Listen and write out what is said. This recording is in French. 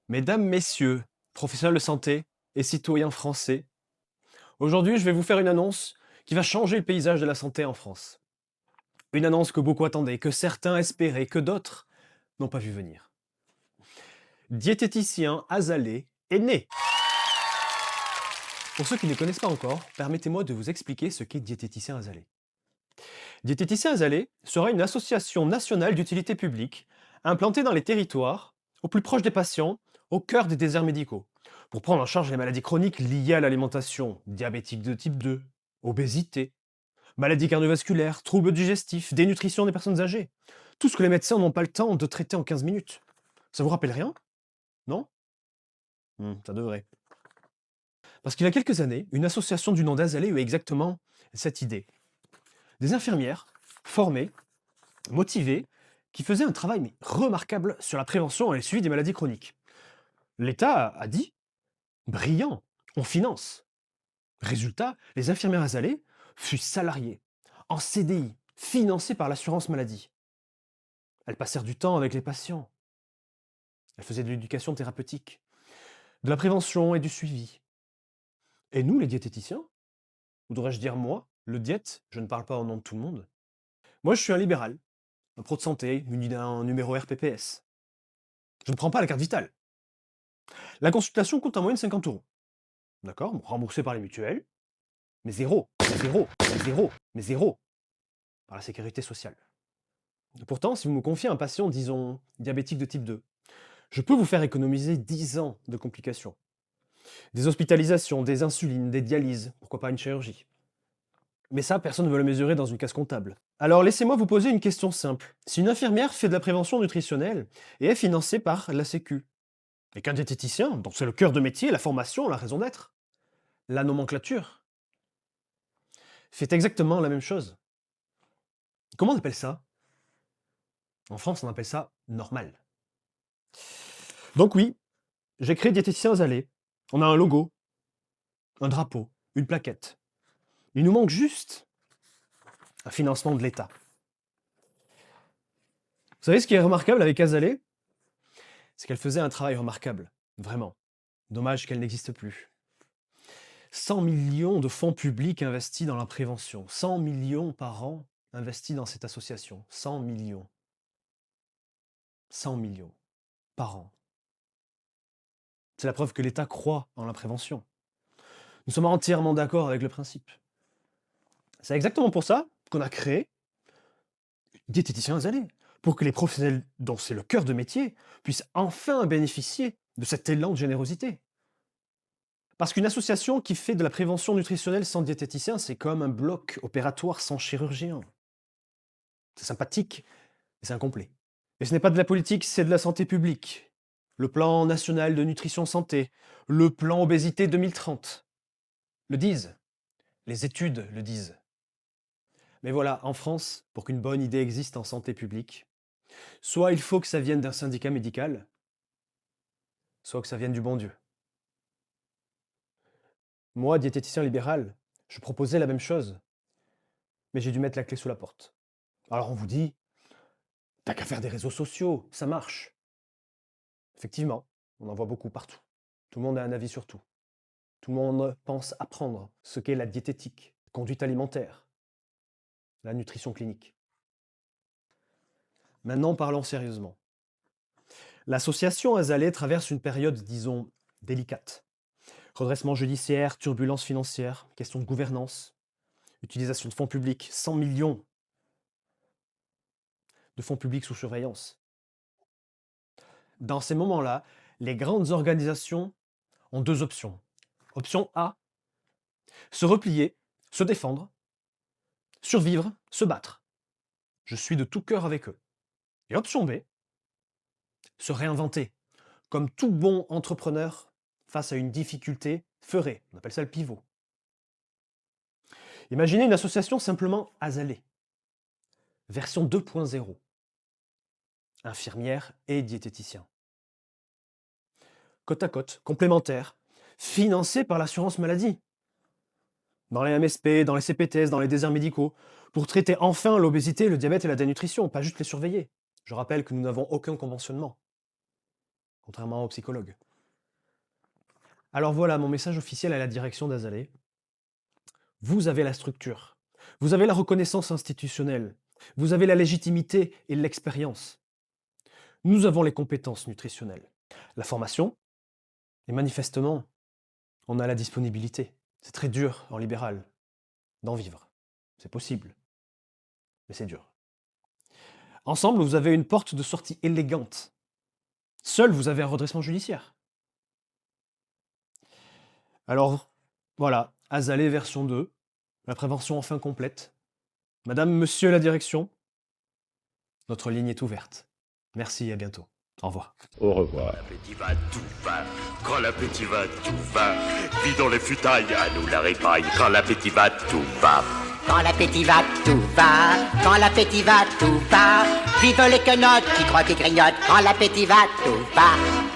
Mesdames, Messieurs, professionnels de santé et citoyens français, aujourd'hui je vais vous faire une annonce qui va changer le paysage de la santé en France. Une annonce que beaucoup attendaient, que certains espéraient, que d'autres n'ont pas vu venir. Diététicien Azalée est né. Pour ceux qui ne connaissent pas encore, permettez-moi de vous expliquer ce qu'est Diététicien Azalée. Diététicien Azalée sera une association nationale d'utilité publique implantée dans les territoires, au plus proche des patients, au cœur des déserts médicaux, pour prendre en charge les maladies chroniques liées à l'alimentation, diabétique de type 2, obésité, maladies cardiovasculaires, troubles digestifs, dénutrition des personnes âgées. Tout ce que les médecins n'ont pas le temps de traiter en 15 minutes. Ça vous rappelle rien? Non? Ça devrait. Parce qu'il y a quelques années, une association du nom d'Azalée eut exactement cette idée. Des infirmières formées, motivées, qui faisaient un travail mais remarquable sur la prévention et le suivi des maladies chroniques. L'État a dit: brillant, on finance. Résultat, les infirmières Azalée furent salariées, en CDI, financées par l'assurance maladie. Elles passèrent du temps avec les patients. Elles faisaient de l'éducation thérapeutique, de la prévention et du suivi. Et nous, les diététiciens, ou devrais-je dire moi, le diète, je ne parle pas au nom de tout le monde. Moi, je suis un libéral, un pro de santé, muni d'un numéro RPPS. Je ne prends pas la carte vitale. La consultation coûte en moyenne 50 euros. D'accord? Bon, remboursé par les mutuelles, mais zéro, mais zéro, mais zéro, mais zéro par la sécurité sociale. Pourtant, si vous me confiez un patient, disons, diabétique de type 2, je peux vous faire économiser 10 ans de complications. Des hospitalisations, des insulines, des dialyses, pourquoi pas une chirurgie. Mais ça, personne ne veut le mesurer dans une case comptable. Alors laissez-moi vous poser une question simple. Si une infirmière fait de la prévention nutritionnelle et est financée par la Sécu, et qu'un diététicien, dont c'est le cœur de métier, la formation, la raison d'être, la nomenclature, fait exactement la même chose, comment on appelle ça? En France, on appelle ça normal. Donc oui, j'ai créé Diététicien Azalée. On a un logo, un drapeau, une plaquette. Il nous manque juste un financement de l'État. Vous savez ce qui est remarquable avec Azalée? C'est qu'elle faisait un travail remarquable, vraiment. Dommage qu'elle n'existe plus. 100 millions de fonds publics investis dans la prévention. 100 millions par an investis dans cette association. 100 millions. 100 millions par an. C'est la preuve que l'État croit en la prévention. Nous sommes entièrement d'accord avec le principe. C'est exactement pour ça qu'on a créé Diététicien Azalée, pour que les professionnels dont c'est le cœur de métier puissent enfin bénéficier de cet élan de générosité. Parce qu'une association qui fait de la prévention nutritionnelle sans diététicien, c'est comme un bloc opératoire sans chirurgien. C'est sympathique, mais c'est incomplet. Et ce n'est pas de la politique, c'est de la santé publique. Le plan national de nutrition santé, le plan obésité 2030 le disent. Les études le disent. Mais voilà, en France, pour qu'une bonne idée existe en santé publique, soit il faut que ça vienne d'un syndicat médical, soit que ça vienne du bon Dieu. Moi, diététicien libéral, je proposais la même chose, mais j'ai dû mettre la clé sous la porte. Alors on vous dit, t'as qu'à faire des réseaux sociaux, ça marche. Effectivement, on en voit beaucoup partout. Tout le monde a un avis sur tout. Tout le monde pense apprendre ce qu'est la diététique, la conduite alimentaire, la nutrition clinique. Maintenant, parlons sérieusement. L'association Azalée traverse une période, disons, délicate. Redressement judiciaire, turbulences financières, question de gouvernance, utilisation de fonds publics, 100 millions de fonds publics sous surveillance. Dans ces moments-là, les grandes organisations ont deux options. Option A, se replier, se défendre, survivre, se battre. Je suis de tout cœur avec eux. Et option B, se réinventer, comme tout bon entrepreneur face à une difficulté ferait. On appelle ça le pivot. Imaginez une association simplement Azalée, version 2.0, infirmière et diététicien. Côte à côte, complémentaires, financés par l'assurance maladie. Dans les MSP, dans les CPTS, dans les déserts médicaux, pour traiter enfin l'obésité, le diabète et la dénutrition, pas juste les surveiller. Je rappelle que nous n'avons aucun conventionnement. contrairement aux psychologues. Alors voilà mon message officiel à la direction d'Azalée. Vous avez la structure, vous avez la reconnaissance institutionnelle, vous avez la légitimité et l'expérience. Nous avons les compétences nutritionnelles, la formation, et manifestement, on a la disponibilité. C'est très dur en libéral d'en vivre. C'est possible, mais c'est dur. Ensemble, vous avez une porte de sortie élégante. Seul, vous avez un redressement judiciaire. Alors, voilà, Azalée version 2, la prévention enfin complète. Madame, monsieur la direction, notre ligne est ouverte. Merci et à bientôt. Au revoir. Au revoir. L'appétit va, tout va. Quand l'appétit va, tout va. Vie dans les futailles, à nous la répaille. Quand l'appétit va, tout va. Quand l'appétit va, tout va. Quand l'appétit va, tout va. Vive les quenottes qui croient qu'ils grignotent. Quand l'appétit va, tout va.